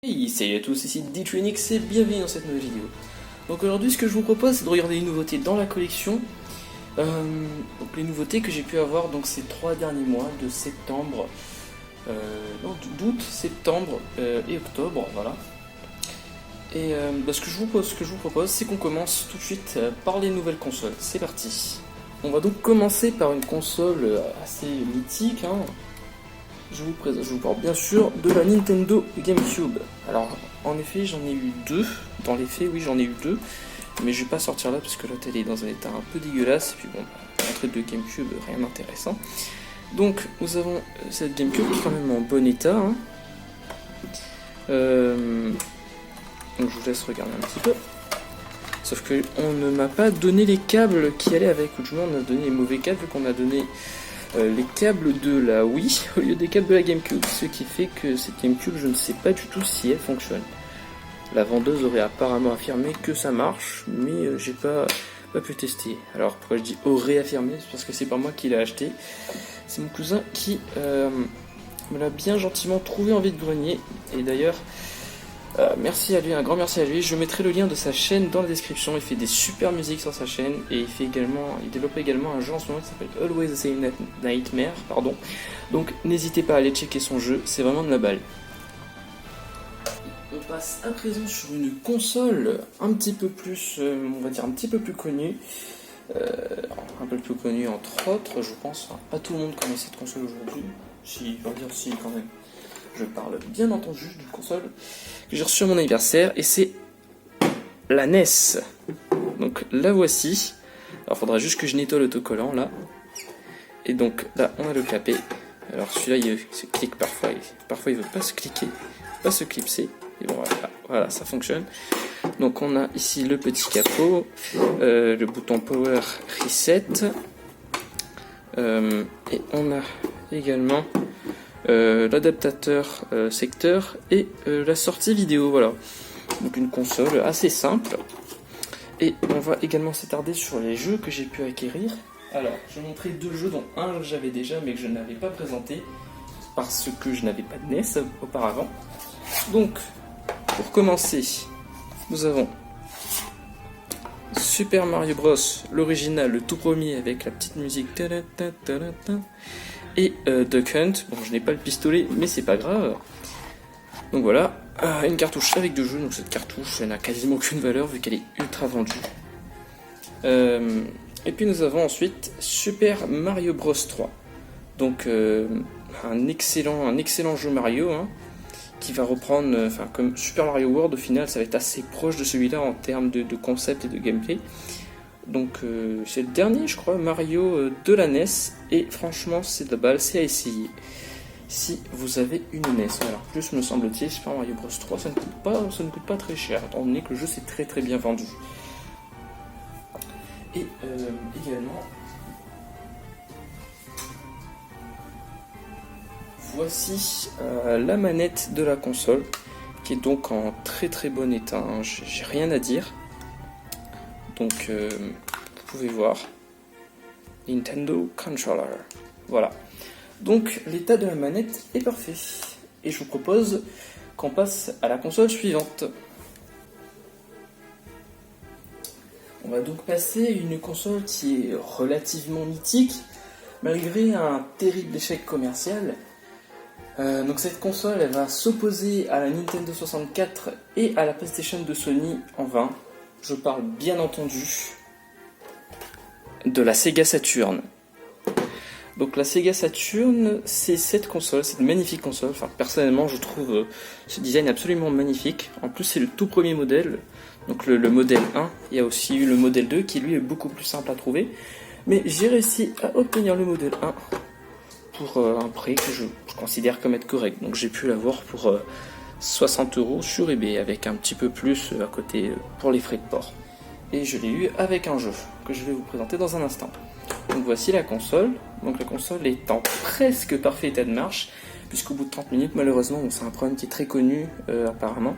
Hey, salut à tous, ici D-Trinix et bienvenue dans cette nouvelle vidéo. Donc aujourd'hui ce que je vous propose c'est de regarder les nouveautés dans la collection. Donc les nouveautés que j'ai pu avoir donc ces 3 derniers mois de septembre, d'août, septembre et octobre, voilà. Et ce que je vous propose c'est qu'on commence tout de suite par les nouvelles consoles. C'est parti. On va donc commencer par une console assez mythique, hein. Je vous parle bien sûr de la Nintendo GameCube. Alors, en effet, j'en ai eu deux. Dans les faits, oui, j'en ai eu deux. Mais je vais pas sortir là parce que l'autre elle est dans un état un peu dégueulasse. Et puis bon, un truc de GameCube, rien d'intéressant. Donc, nous avons cette GameCube qui est quand même en bon état, hein. Donc, je vous laisse regarder un petit peu. Sauf que on ne m'a pas donné les câbles qui allaient avec. Ou du moins, on a donné les mauvais câbles qu'on a donné. Les câbles de la Wii au lieu des câbles de la GameCube, ce qui fait que cette GameCube, je ne sais pas du tout si elle fonctionne. La vendeuse aurait apparemment affirmé que ça marche, mais j'ai pas pu tester. Alors pourquoi je dis aurait affirmé, c'est parce que c'est pas moi qui l'ai acheté, c'est mon cousin qui me l'a bien gentiment trouvé en vide-grenier. Et d'ailleurs, merci à lui, un grand merci à lui. Je mettrai le lien de sa chaîne dans la description. Il fait des super musiques sur sa chaîne et il développe également un jeu en ce moment qui s'appelle Always the Same Nightmare, pardon. Donc n'hésitez pas à aller checker son jeu, c'est vraiment de la balle. On passe à présent sur une console un petit peu plus, on va dire un petit peu plus connue. Un peu plus connue entre autres, je pense. Enfin, pas tout le monde connaît cette console aujourd'hui. Si, on va dire si quand même. Je parle bien entendu d'une console que j'ai reçue à mon anniversaire et c'est la NES. Donc la voici. Alors il faudra juste que je nettoie l'autocollant là. Et donc là on a le clapet. Alors celui-là il se clique parfois. Parfois il ne veut pas se cliquer, pas se clipser. Et bon voilà, ça fonctionne. Donc on a ici le petit capot, le bouton Power Reset. Et on a également l'adaptateur secteur et la sortie vidéo, voilà. Donc une console assez simple. Et on va également s'attarder sur les jeux que j'ai pu acquérir. Alors, je vais montrer deux jeux dont un que j'avais déjà mais que je n'avais pas présenté parce que je n'avais pas de NES auparavant. Donc, pour commencer, nous avons Super Mario Bros, l'original, le tout premier avec la petite musique et Duck Hunt. Bon, je n'ai pas le pistolet, mais c'est pas grave. Donc voilà, une cartouche avec deux jeux. Donc cette cartouche, elle n'a quasiment aucune valeur vu qu'elle est ultra vendue. Et puis nous avons ensuite Super Mario Bros 3. Donc un excellent jeu Mario, hein, qui va reprendre, comme Super Mario World, au final, ça va être assez proche de celui-là en termes de concept et de gameplay. Donc c'est le dernier je crois Mario de la NES et franchement c'est de la balle, c'est à essayer si vous avez une NES. Alors plus me semble-t-il Super Mario Bros 3 ça ne coûte pas très cher étant donné que le jeu c'est très bien vendu. Et également voici la manette de la console qui est donc en très bon état, hein. J'ai rien à dire. Donc, vous pouvez voir, Nintendo Controller. Voilà. Donc, l'état de la manette est parfait. Et je vous propose qu'on passe à la console suivante. On va donc passer à une console qui est relativement mythique, malgré un terrible échec commercial. Donc cette console, elle va s'opposer à la Nintendo 64 et à la PlayStation de Sony en vain. Je parle bien entendu de la Sega Saturn. Donc la Sega Saturn, c'est cette console, c'est une magnifique console. Enfin, personnellement, je trouve ce design absolument magnifique. En plus, c'est le tout premier modèle, donc le modèle 1. Il y a aussi eu le modèle 2 qui lui est beaucoup plus simple à trouver. Mais j'ai réussi à obtenir le modèle 1 pour un prix que je considère comme être correct. Donc j'ai pu l'avoir pour 60 € sur eBay avec un petit peu plus à côté pour les frais de port. Et je l'ai eu avec un jeu que je vais vous présenter dans un instant. Donc voici la console. Donc la console est en presque parfait état de marche, puisqu'au bout de 30 minutes, malheureusement, c'est un problème qui est très connu apparemment.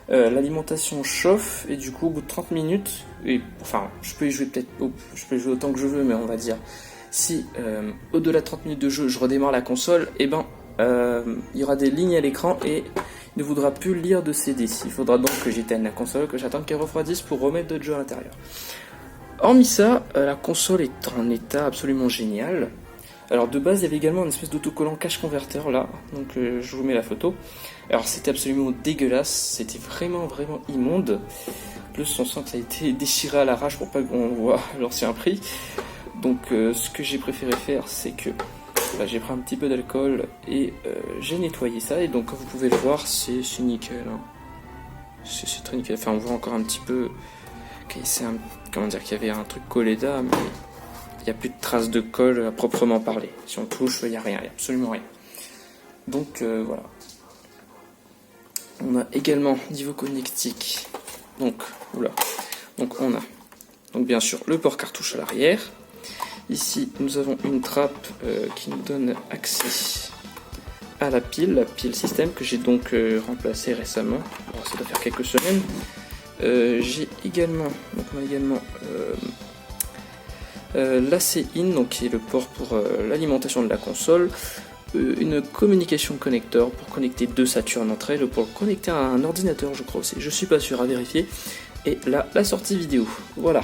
L'alimentation chauffe et du coup au bout de 30 minutes, je peux y jouer autant que je veux, mais on va dire si au-delà de 30 minutes de jeu je redémarre la console, il y aura des lignes à l'écran et ne voudra plus lire de CD. Il faudra donc que j'éteigne la console, que j'attende qu'elle refroidisse pour remettre d'autres jeux à l'intérieur. Hormis ça, la console est en état absolument génial. Alors de base, il y avait également une espèce d'autocollant cache converteur là, donc je vous mets la photo. Alors c'était absolument dégueulasse, c'était vraiment immonde. En plus on sent que ça a été déchiré à l'arrache pour pas qu'on voit l'ancien prix. Donc ce que j'ai préféré faire, c'est que j'ai pris un petit peu d'alcool et j'ai nettoyé ça. Et donc comme vous pouvez le voir, c'est nickel. Hein. C'est très nickel. Enfin on voit encore un petit peu qu'il y avait un truc collé là, mais il n'y a plus de traces de colle à proprement parler. Si on touche, il n'y a rien, il n'y a absolument rien. Donc voilà. On a également niveau connectique. Donc on a bien sûr le port cartouche à l'arrière. Ici nous avons une trappe qui nous donne accès à la pile système que j'ai donc remplacée récemment. Bon, ça doit faire quelques semaines. J'ai également, l'AC-in, donc qui est le port pour l'alimentation de la console, une communication connecteur pour connecter deux Saturn entre elles, pour le connecter à un ordinateur je crois aussi, je suis pas sûr, à vérifier, et là la sortie vidéo, voilà.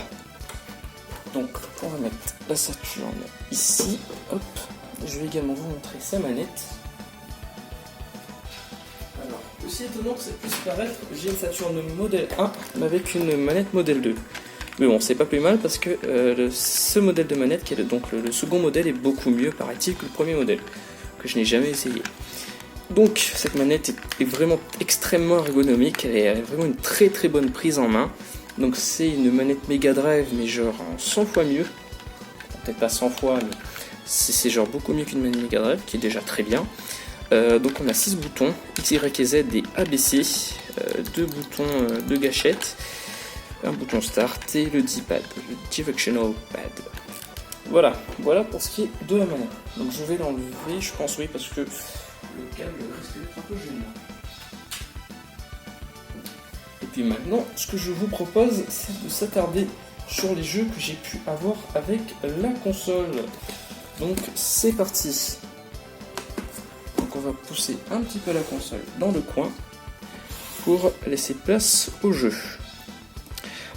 Donc on va mettre la Saturn ici, hop, je vais également vous montrer sa manette. Alors, aussi étonnant que ça puisse paraître, j'ai une Saturn modèle 1 mais avec une manette modèle 2. Mais bon, c'est pas plus mal parce que ce modèle de manette, qui est donc le second modèle, est beaucoup mieux, paraît-il, que le premier modèle, que je n'ai jamais essayé. Donc, cette manette est vraiment extrêmement ergonomique, elle a vraiment une très bonne prise en main. Donc, c'est une manette Mega Drive, mais genre en 100 fois mieux. Peut-être pas 100 fois, mais c'est genre beaucoup mieux qu'une manette Mega Drive, qui est déjà très bien. Donc, on a 6 boutons, X, Y et Z et ABC, 2 boutons de gâchette, un bouton start et le D-pad, le directional pad. Voilà pour ce qui est de la manette. Donc je vais l'enlever, je pense, oui, parce que le câble risque d'être un peu gênant. Et puis maintenant, ce que je vous propose, c'est de s'attarder sur les jeux que j'ai pu avoir avec la console. Donc c'est parti. Donc on va pousser un petit peu la console dans le coin pour laisser place au jeu.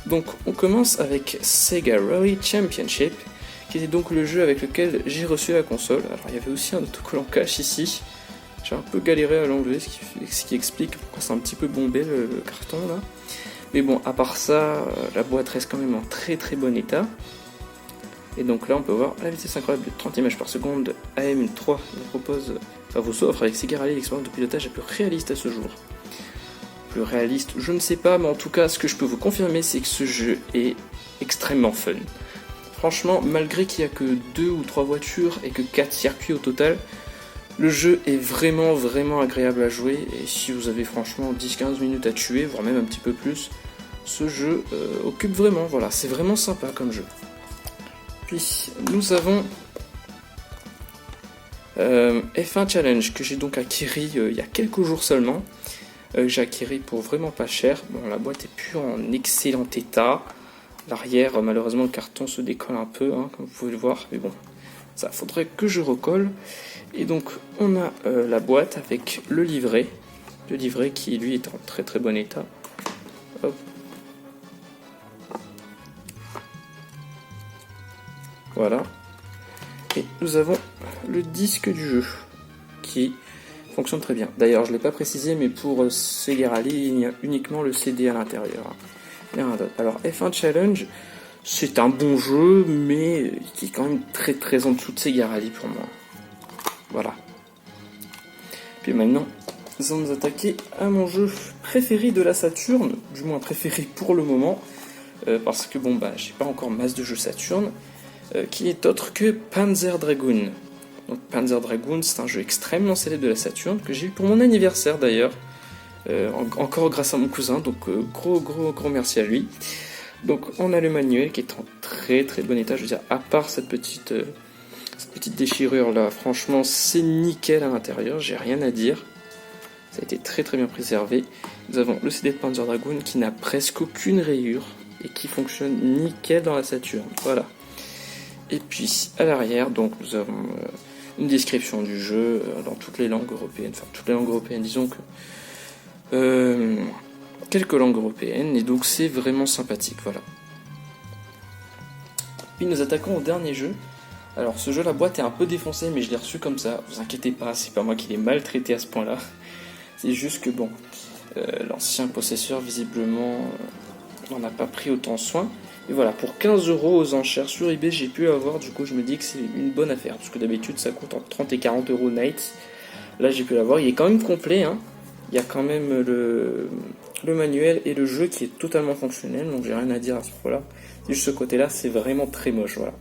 Donc on commence avec Sega Rally Championship, qui était donc le jeu avec lequel j'ai reçu la console. Alors il y avait aussi un autocollant cache ici, j'ai un peu galéré à l'enlever, ce qui explique pourquoi c'est un petit peu bombé le carton là. Mais bon, à part ça, la boîte reste quand même en très bon état. Et donc là on peut voir la vitesse incroyable de 30 images par seconde. AM3 vous offre avec Sega Rally l'expérience de pilotage la plus réaliste à ce jour. Plus réaliste, je ne sais pas, mais en tout cas, ce que je peux vous confirmer, c'est que ce jeu est extrêmement fun. Franchement, malgré qu'il n'y a que 2 ou 3 voitures et que 4 circuits au total, le jeu est vraiment agréable à jouer. Et si vous avez franchement 10-15 minutes à tuer, voire même un petit peu plus, ce jeu occupe vraiment, voilà, c'est vraiment sympa comme jeu. Puis, nous avons F1 Challenge, que j'ai donc acquis il y a quelques jours seulement. J'ai acquis pour vraiment pas cher. Bon, la boîte est plus en excellent état. L'arrière, malheureusement, le carton se décolle un peu, hein, comme vous pouvez le voir. Mais bon, ça faudrait que je recolle. Et donc, on a la boîte avec le livret. Le livret qui, lui, est en très bon état. Hop. Voilà. Et nous avons le disque du jeu qui fonctionne très bien. D'ailleurs, je ne l'ai pas précisé, mais pour Sega Rally, il y a uniquement le CD à l'intérieur. Alors, F1 Challenge, c'est un bon jeu, mais qui est quand même très en dessous de Sega Rally pour moi. Voilà. Puis maintenant, nous allons nous attaquer à mon jeu préféré de la Saturn, du moins préféré pour le moment, parce que bon, j'ai pas encore masse de jeux Saturn, qui est autre que Panzer Dragoon. Donc Panzer Dragoon, c'est un jeu extrêmement célèbre de la Saturn que j'ai eu pour mon anniversaire d'ailleurs, encore grâce à mon cousin, donc gros merci à lui. Donc on a le manuel qui est en très bon état, je veux dire, à part cette petite déchirure là, franchement c'est nickel à l'intérieur, j'ai rien à dire, ça a été très bien préservé. Nous avons le CD de Panzer Dragoon qui n'a presque aucune rayure et qui fonctionne nickel dans la Saturn, voilà. Et puis à l'arrière, donc nous avons une description du jeu dans toutes les langues européennes, disons que quelques langues européennes, et donc c'est vraiment sympathique, voilà. Puis nous attaquons au dernier jeu. Alors ce jeu, la boîte est un peu défoncée, mais je l'ai reçu comme ça, vous inquiétez pas, c'est pas moi qui l'ai maltraité à ce point-là. C'est juste que bon, l'ancien possesseur visiblement n'en a pas pris autant soin. Et voilà, pour 15 € aux enchères sur eBay, j'ai pu avoir, du coup je me dis que c'est une bonne affaire, parce que d'habitude ça coûte entre 30 et 40 € Night. Là j'ai pu l'avoir, il est quand même complet, hein. Il y a quand même le manuel et le jeu qui est totalement fonctionnel, donc j'ai rien à dire à ce propos-là. C'est juste ce côté-là, c'est vraiment très moche, voilà.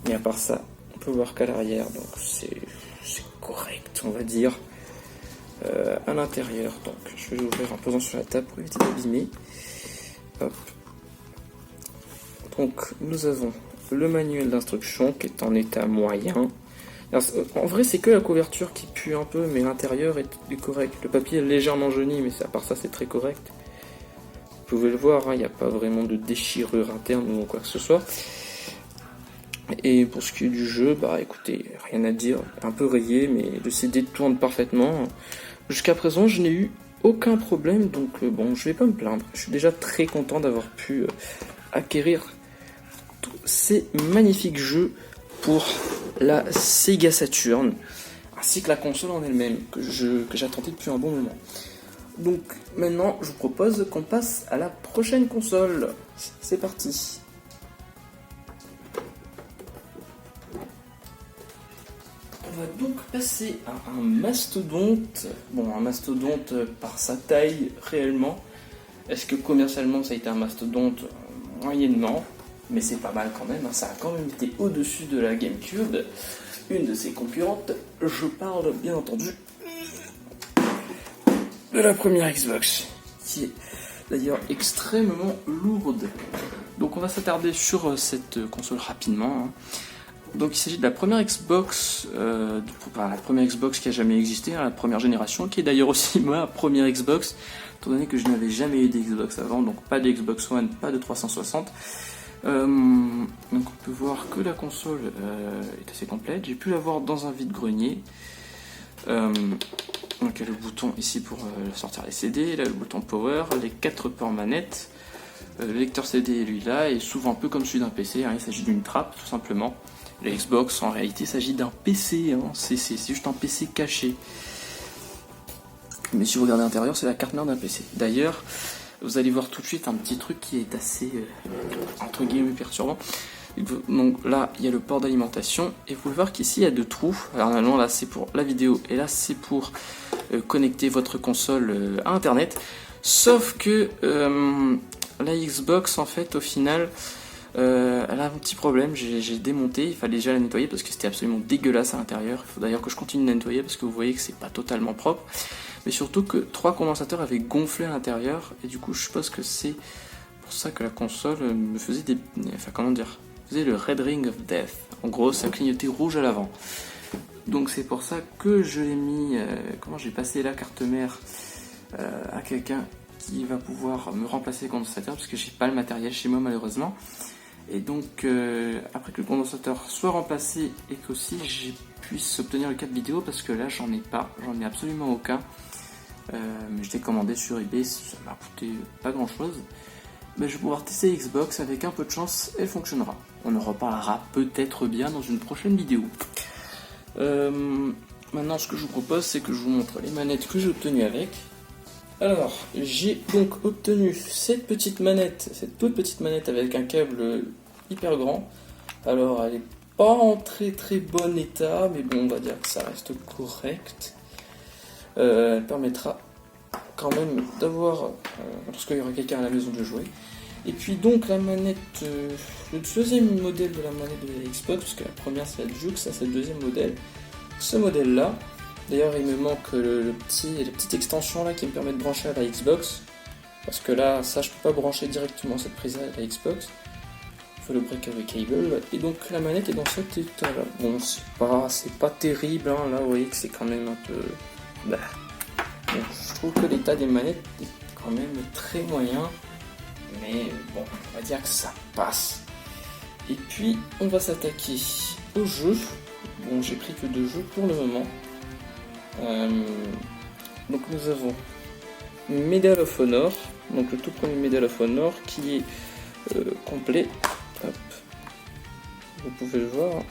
Mais à part ça, on peut voir qu'à l'arrière, donc c'est correct, on va dire. À l'intérieur, donc je vais l'ouvrir en posant sur la table pour éviter d'abîmer. Hop. Donc nous avons le manuel d'instruction qui est en état moyen. Alors, en vrai c'est que la couverture qui pue un peu, mais l'intérieur est correct. Le papier est légèrement jauni, mais à part ça c'est très correct. Vous pouvez le voir, il n'y a pas vraiment de déchirure interne ou quoi que ce soit. Et pour ce qui est du jeu, bah écoutez, rien à dire, un peu rayé, mais le CD tourne parfaitement. Jusqu'à présent, je n'ai eu aucun problème, donc bon, je vais pas me plaindre. Je suis déjà très content d'avoir pu acquérir tous ces magnifiques jeux pour la Sega Saturn, ainsi que la console en elle-même, que j'attendais depuis un bon moment. Donc maintenant, je vous propose qu'on passe à la prochaine console. C'est parti. On va donc passer à un mastodonte. Bon, un mastodonte par sa taille réellement. Est-ce que commercialement ça a été un mastodonte? Moyennement, mais c'est pas mal quand même. Ça a quand même été au-dessus de la GameCube, une de ses concurrentes. Je parle bien entendu de la première Xbox, qui est d'ailleurs extrêmement lourde. Donc on va s'attarder sur cette console rapidement. Donc il s'agit de la première Xbox, la première Xbox qui a jamais existé, la première génération, qui est d'ailleurs aussi ma première Xbox, étant donné que je n'avais jamais eu d'Xbox avant, donc pas de Xbox One, pas de 360. Donc on peut voir que la console est assez complète. J'ai pu l'avoir dans un vide-grenier. Donc il y a le bouton ici pour sortir les CD, là le bouton Power, les 4 ports manettes, le lecteur CD lui là, et souvent un peu comme celui d'un PC, hein, il s'agit d'une trappe tout simplement. La Xbox, en réalité, il s'agit d'un PC, hein. C'est juste un PC caché. Mais si vous regardez à l'intérieur, c'est la carte mère d'un PC. D'ailleurs, vous allez voir tout de suite un petit truc qui est assez, entre guillemets, perturbant. Donc là, il y a le port d'alimentation, et vous pouvez voir qu'ici, il y a 2 trous. Alors normalement, là, c'est pour la vidéo, et là, c'est pour connecter votre console à Internet. Sauf que la Xbox, en fait, au final... elle a un petit problème, j'ai démonté, il fallait déjà la nettoyer parce que c'était absolument dégueulasse à l'intérieur. Il faut d'ailleurs que je continue de la nettoyer parce que vous voyez que c'est pas totalement propre. Mais surtout que 3 condensateurs avaient gonflé à l'intérieur, et du coup je suppose que c'est pour ça que la console me faisait faisait le Red Ring of Death. En gros, ça clignotait rouge à l'avant. Donc c'est pour ça que je l'ai mis, j'ai passé la carte mère à quelqu'un qui va pouvoir me remplacer le condensateur, parce que j'ai pas le matériel chez moi malheureusement. Et donc après que le condensateur soit remplacé et qu'aussi je puisse obtenir le câble vidéo, parce que là j'en ai absolument aucun. Mais je l'ai commandé sur eBay, ça m'a coûté pas grand chose. Mais je vais pouvoir tester Xbox, avec un peu de chance elle fonctionnera. On en reparlera peut-être bien dans une prochaine vidéo. Maintenant ce que je vous propose, c'est que je vous montre les manettes que j'ai obtenues avec. Alors, j'ai donc obtenu cette toute petite manette avec un câble hyper grand. Alors, elle est pas en très très bon état, mais bon, on va dire que ça reste correct. Elle permettra quand même d'avoir, lorsqu'il y aura quelqu'un à la maison, de jouer. Et puis donc la manette, le deuxième modèle de la manette de la Xbox, parce que la première c'est la Jux, ça c'est le deuxième modèle. Ce modèle-là. D'ailleurs, il me manque la petite extension là qui me permet de brancher à la Xbox. Parce que là, ça, je peux pas brancher directement cette prise à la Xbox. Il faut le breakaway cable. Et donc, la manette est dans cet état-là. Bon, c'est pas terrible, hein. Là, vous voyez que c'est quand même un peu... Bon, je trouve que l'état des manettes est quand même très moyen. Mais bon, on va dire que ça passe. Et puis, on va s'attaquer au jeu. Bon, j'ai pris que 2 jeux pour le moment. Donc nous avons Medal of Honor, donc le tout premier Medal of Honor qui est complet. Hop. Vous pouvez le voir.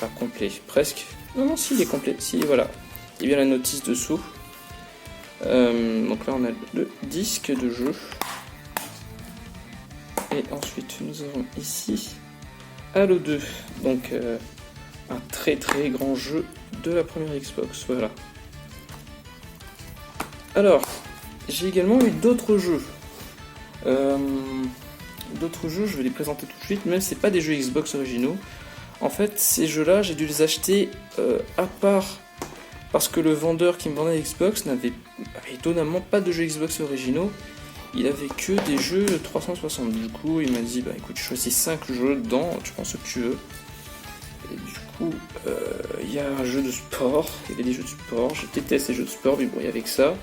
Pas complet, presque. Non, si, il est complet. Si, voilà. Il y a bien la notice dessous. Donc là, on a le disque de jeu. Et ensuite, nous avons ici Halo 2. Donc, un très très grand jeu de la première Xbox. Voilà. Alors, j'ai également eu d'autres jeux. Je vais les présenter tout de suite, même si c'est pas des jeux Xbox originaux. En fait, ces jeux-là, j'ai dû les acheter à part parce que le vendeur qui me vendait Xbox avait étonnamment pas de jeux Xbox originaux. Il avait que des jeux 360. Du coup, il m'a dit bah écoute, je choisis 5 jeux dedans, tu prends ce que tu veux. Et du coup, il y a un jeu de sport, il y avait des jeux de sport, je déteste les jeux de sport, mais bon, il y avait que ça.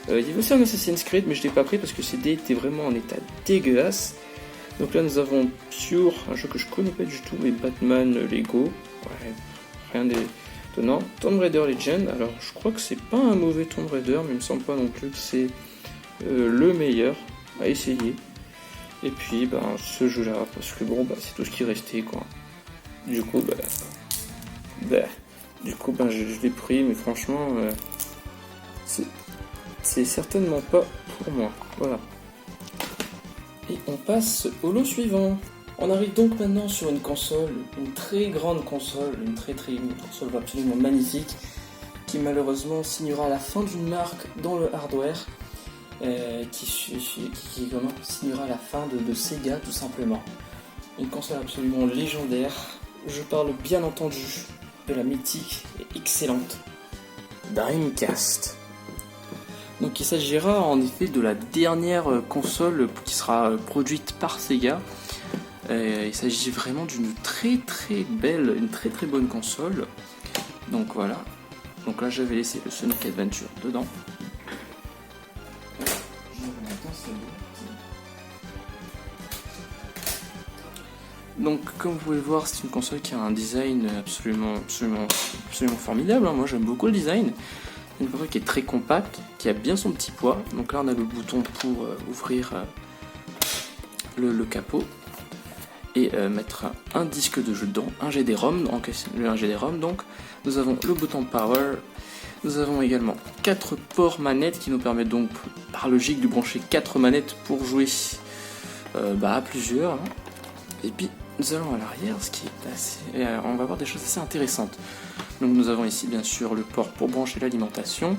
Il y avait aussi un Assassin's Creed, mais je l'ai pas pris parce que CD était vraiment en état dégueulasse. Donc là, nous avons Pure, un jeu que je connais pas du tout, mais Batman Lego. Ouais, rien d'étonnant. Tomb Raider Legend, alors je crois que c'est pas un mauvais Tomb Raider, mais il me semble pas non plus que c'est le meilleur à essayer. Et puis, ce jeu-là, parce que bon, c'est tout ce qui restait, quoi. Du coup, je l'ai pris, mais franchement, c'est certainement pas pour moi. Voilà. Et on passe au lot suivant. On arrive donc maintenant sur une console, une très grande console, une console absolument magnifique, qui malheureusement signera la fin d'une marque dans le hardware, qui signera la fin de Sega tout simplement. Une console absolument légendaire. Je parle bien entendu de la mythique et excellente Dreamcast. Donc il s'agira en effet de la dernière console qui sera produite par Sega. Il s'agit vraiment d'une très très bonne console. Donc voilà. Donc là j'avais laissé le Sonic Adventure dedans. Donc comme vous pouvez le voir, c'est une console qui a un design absolument formidable. Moi j'aime beaucoup le design. Une console qui est très compacte, qui a bien son petit poids. Donc là on a le bouton pour ouvrir le capot et mettre un disque de jeu dedans, un GD-ROM, donc nous avons le bouton power. Nous avons également 4 ports manettes qui nous permettent donc par logique de brancher 4 manettes pour jouer à plusieurs. Et puis nous allons à l'arrière, ce qui est assez... on va voir des choses assez intéressantes. Donc nous avons ici bien sûr le port pour brancher l'alimentation.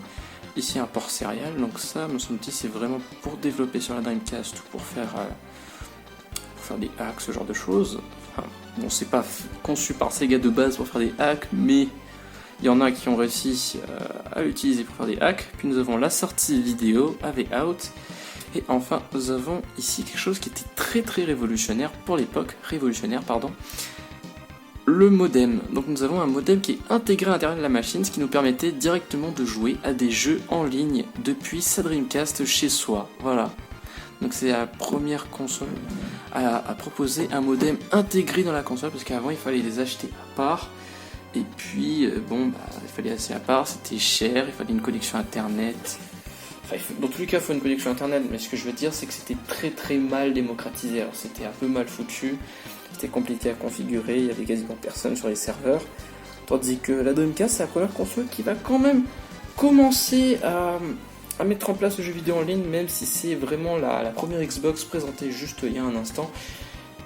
Ici un port céréales, donc ça me semble-t-il c'est vraiment pour développer sur la Dreamcast ou pour faire des hacks, ce genre de choses. Enfin, bon, c'est pas conçu par Sega de base pour faire des hacks, mais il y en a qui ont réussi à l'utiliser pour faire des hacks. Puis nous avons la sortie vidéo, AV Out. Et enfin, nous avons ici quelque chose qui était très très révolutionnaire pour l'époque. Le modem. Donc nous avons un modem qui est intégré à l'intérieur de la machine, ce qui nous permettait directement de jouer à des jeux en ligne depuis sa Dreamcast chez soi. Voilà. Donc c'est la première console à proposer un modem intégré dans la console, parce qu'avant il fallait les acheter à part. Et puis il fallait assez à part, c'était cher, il fallait une connexion internet. Enfin, dans tous les cas il faut une connexion internet, mais ce que je veux dire c'est que c'était très très mal démocratisé. Alors c'était un peu mal foutu, c'était compliqué à configurer, il y avait quasiment personne sur les serveurs. Tandis que la Dreamcast c'est la première console qui va quand même commencer à mettre en place le jeu vidéo en ligne, même si c'est vraiment la première Xbox présentée juste il y a un instant,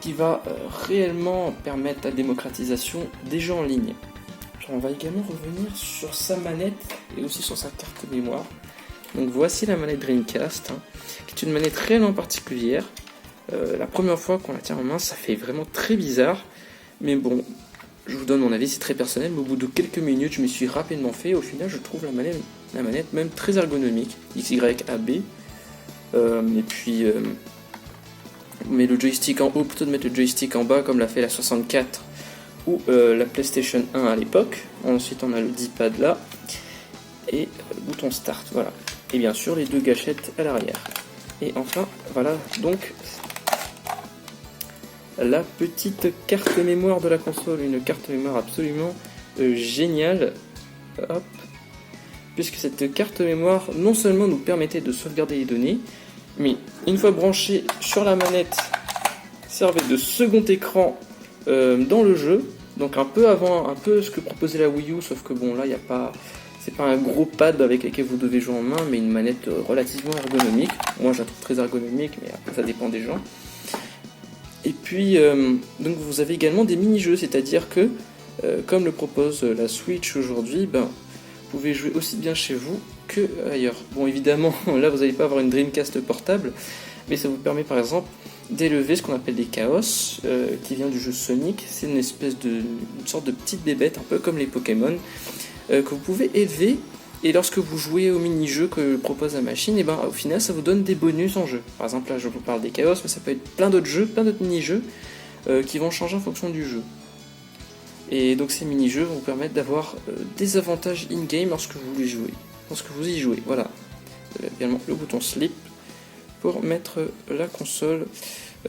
qui va réellement permettre la démocratisation des jeux en ligne. On va également revenir sur sa manette et aussi sur sa carte mémoire. Donc voici la manette Dreamcast, qui est une manette réellement particulière. La première fois qu'on la tient en main, ça fait vraiment très bizarre. Mais bon, je vous donne mon avis, c'est très personnel. Mais au bout de quelques minutes, je me suis rapidement fait. Au final, je trouve la manette même très ergonomique. XYAB. Et puis, on met le joystick en haut plutôt de mettre le joystick en bas, comme l'a fait la 64 ou la PlayStation 1 à l'époque. Ensuite, on a le D-pad là. Et le bouton start, voilà. Et bien sûr, les deux gâchettes à l'arrière. Et enfin, voilà donc la petite carte mémoire de la console, une carte mémoire absolument géniale. Hop. puisque cette carte mémoire non seulement nous permettait de sauvegarder les données, mais une fois branchée sur la manette, servait de second écran dans le jeu, donc un peu avant, un peu ce que proposait la Wii U, sauf que bon là il n'y a pas, c'est pas un gros pad avec lequel vous devez jouer en main, mais une manette relativement ergonomique. Moi je la trouve très ergonomique, mais après ça dépend des gens. Et puis donc vous avez également des mini-jeux, c'est-à-dire que comme le propose la Switch aujourd'hui, vous pouvez jouer aussi bien chez vous que ailleurs. Bon évidemment là vous n'allez pas avoir une Dreamcast portable, mais ça vous permet par exemple d'élever ce qu'on appelle des chaos, qui vient du jeu Sonic. C'est une sorte de petite bébête, un peu comme les Pokémon, que vous pouvez élever, et lorsque vous jouez au mini-jeu que propose la machine, et au final ça vous donne des bonus en jeu. Par exemple là je vous parle des chaos, mais ça peut être plein d'autres jeux, plein d'autres mini-jeux qui vont changer en fonction du jeu. Et donc ces mini-jeux vont vous permettre d'avoir des avantages in-game lorsque vous y jouez. Voilà. Vous avez également le bouton slip pour mettre la console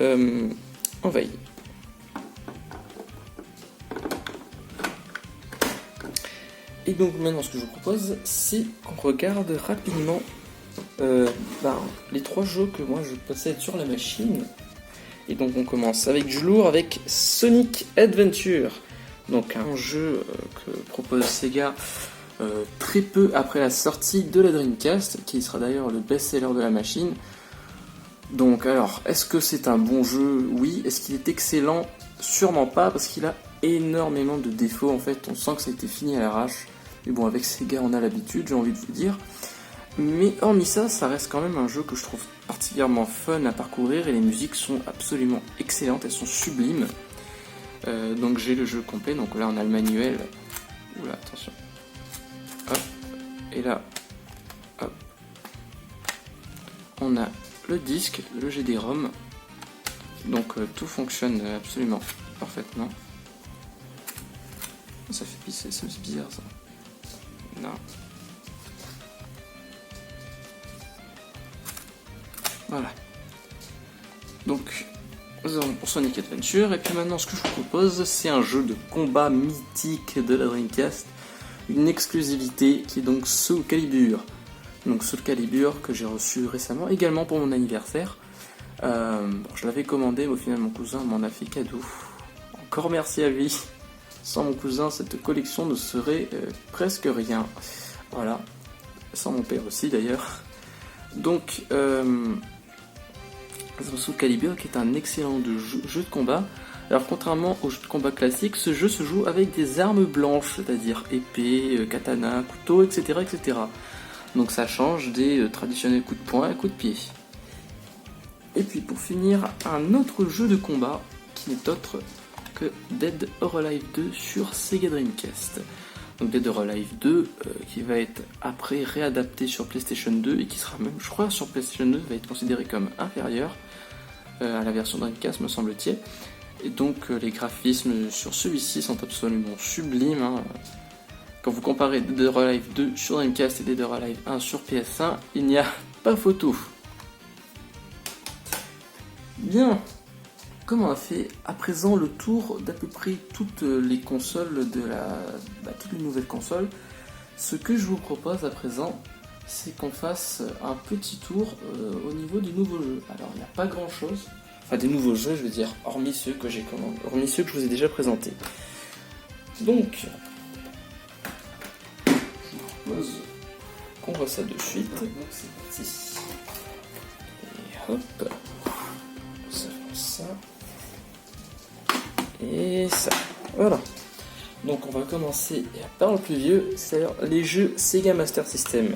en veille. Et donc maintenant ce que je vous propose, c'est qu'on regarde rapidement les 3 jeux que moi je possède sur la machine. Et donc on commence avec du lourd, avec Sonic Adventure. Donc un jeu que propose Sega très peu après la sortie de la Dreamcast, qui sera d'ailleurs le best-seller de la machine. Donc alors, est-ce que c'est un bon jeu? Oui. Est-ce qu'il est excellent? Sûrement pas, parce qu'il a énormément de défauts. En fait, on sent que ça a été fini à l'arrache. Mais bon, avec Sega, on a l'habitude, j'ai envie de vous dire. Mais hormis ça, ça reste quand même un jeu que je trouve particulièrement fun à parcourir, et les musiques sont absolument excellentes, elles sont sublimes. Donc j'ai le jeu complet, donc là on a le manuel. Oula, attention. Hop. Et là, hop. On a le disque, le GD-ROM. Donc tout fonctionne absolument parfaitement. Ça fait pisser, c'est bizarre ça. Non. Voilà. Donc, nous avons pour Sonic Adventure. Et puis maintenant, ce que je vous propose, c'est un jeu de combat mythique de la Dreamcast. Une exclusivité qui est donc Soul Calibur. Donc Soul Calibur que j'ai reçu récemment, également pour mon anniversaire. Je l'avais commandé, mais au final, mon cousin m'en a fait cadeau. Encore merci à lui. Sans mon cousin, cette collection ne serait presque rien. Voilà. Sans mon père aussi, d'ailleurs. Donc, Soul Calibur qui est un excellent jeu de combat. Alors contrairement au jeu de combat classique, ce jeu se joue avec des armes blanches, c'est-à-dire épée, katana, couteau, etc., etc. Donc ça change des traditionnels coups de poing et coups de pied. Et puis pour finir, un autre jeu de combat qui n'est autre que Dead or Alive 2 sur Sega Dreamcast. Donc Dead or Alive 2 qui va être après réadapté sur PlayStation 2 et qui sera même, je crois, sur PlayStation 2 va être considéré comme inférieur à la version Dreamcast, me semble-t-il. Et donc les graphismes sur celui-ci sont absolument sublimes. Hein. Quand vous comparez Dead or Alive 2 sur Dreamcast et Dead or Alive 1 sur PS1, il n'y a pas photo. Bien. Comme on a fait à présent le tour d'à peu près toutes les consoles toutes les nouvelles consoles, ce que je vous propose à présent, c'est qu'on fasse un petit tour au niveau des nouveaux jeux. Alors il n'y a pas grand chose, enfin des nouveaux jeux je veux dire, hormis ceux que j'ai commandés, hormis ceux que je vous ai déjà présentés. Donc, je vous propose qu'on voit ça de suite. Donc c'est parti. Et hop, ça. Et ça, voilà. Donc on va commencer par le plus vieux, c'est-à-dire les jeux Sega Master System.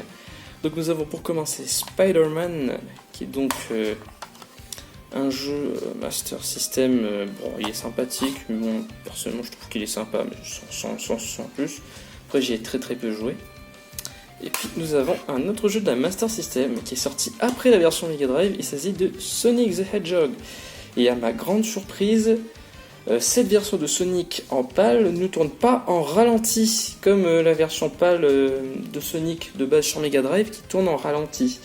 Donc nous avons pour commencer Spider-Man, qui est donc un jeu Master System. Bon, il est sympathique, mais bon, personnellement je trouve qu'il est sympa, mais sans plus. Après j'y ai très peu joué. Et puis nous avons un autre jeu de la Master System qui est sorti après la version Mega Drive. Il s'agit de Sonic the Hedgehog. Et à ma grande surprise, cette version de Sonic en PAL ne tourne pas en ralenti comme la version PAL de Sonic de base sur Mega Drive qui tourne en ralenti.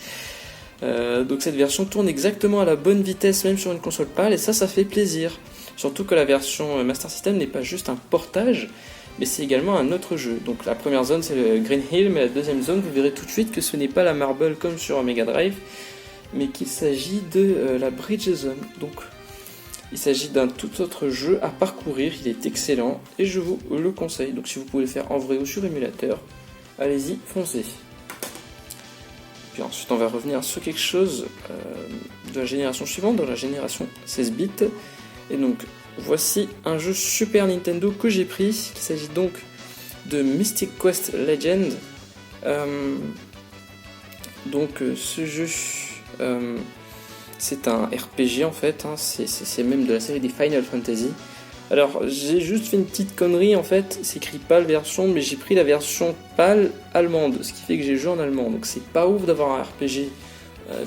Donc cette version tourne exactement à la bonne vitesse même sur une console PAL, et ça fait plaisir. Surtout que la version Master System n'est pas juste un portage, mais c'est également un autre jeu. Donc la première zone c'est le Green Hill, mais la deuxième zone vous verrez tout de suite que ce n'est pas la Marble comme sur Mega Drive, mais qu'il s'agit de la Bridge Zone. Donc il s'agit d'un tout autre jeu à parcourir, il est excellent et je vous le conseille. Donc si vous pouvez le faire en vrai ou sur émulateur, allez-y, foncez. Puis ensuite on va revenir sur quelque chose de la génération suivante, dans la génération 16 bits. Et donc voici un jeu Super Nintendo que j'ai pris, il s'agit donc de Mystic Quest Legend. Ce jeu, c'est un RPG en fait, hein, c'est même de la série des Final Fantasy. Alors j'ai juste fait une petite connerie en fait, c'est écrit PAL version, mais j'ai pris la version PAL allemande, ce qui fait que j'ai joué en allemand. Donc c'est pas ouf d'avoir un RPG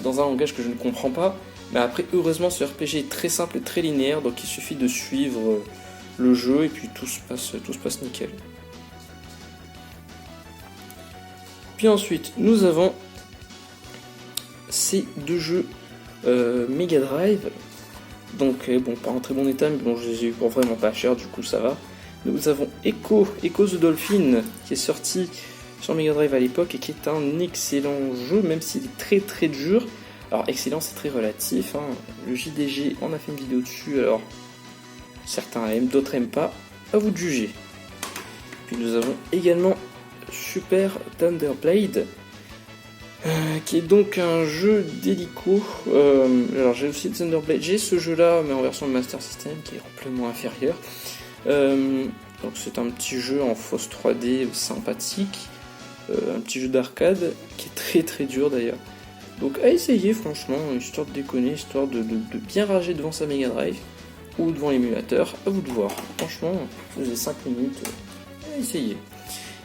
dans un langage que je ne comprends pas. Mais après, heureusement, ce RPG est très simple et très linéaire, donc il suffit de suivre le jeu et puis tout se passe nickel. Puis ensuite, nous avons ces deux jeux Mega Drive. Donc, bon, pas en très bon état, mais bon, je les ai eu pour vraiment pas cher, du coup ça va. Nous avons Echo the Dolphin, qui est sorti sur Mega Drive à l'époque et qui est un excellent jeu, même s'il est très très dur. Alors excellent c'est très relatif, hein. Le JDG on a fait une vidéo dessus, alors certains aiment, d'autres aiment pas, à vous de juger. Puis nous avons également Super Thunderblade, qui est donc un jeu d'hélico. Alors j'ai aussi Thunderblade, j'ai ce jeu là mais en version de Master System qui est amplement inférieur. Donc c'est un petit jeu en fausse 3D sympathique, un petit jeu d'arcade qui est très très dur d'ailleurs. Donc à essayer franchement, histoire de déconner, histoire de bien rager devant sa Mega Drive ou devant l'émulateur, à vous de voir. Franchement, vous avez 5 minutes, à essayer.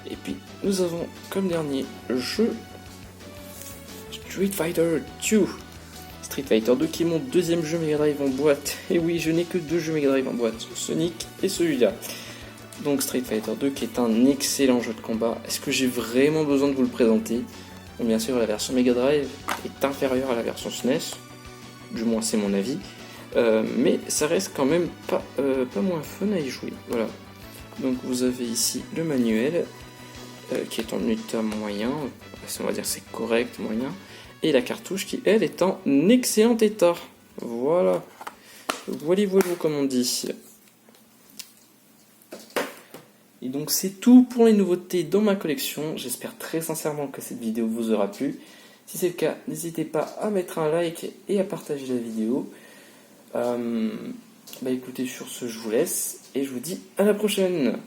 Et puis nous avons comme dernier jeu Street Fighter 2. Street Fighter 2 qui est mon deuxième jeu Mega Drive en boîte. Et oui, je n'ai que 2 jeux Mega Drive en boîte, Sonic et celui-là. Donc Street Fighter 2 qui est un excellent jeu de combat. Est-ce que j'ai vraiment besoin de vous le présenter ? Bon, bien sûr, la version Mega Drive est inférieure à la version SNES, du moins c'est mon avis, mais ça reste quand même pas moins fun à y jouer. Voilà. Donc vous avez ici le manuel qui est en état moyen, on va dire c'est correct, moyen, et la cartouche qui elle est en excellent état. Voilà. Voilà comme on dit. Et donc c'est tout pour les nouveautés dans ma collection. J'espère très sincèrement que cette vidéo vous aura plu. Si c'est le cas, n'hésitez pas à mettre un like et à partager la vidéo. Écoutez, sur ce, je vous laisse et je vous dis à la prochaine.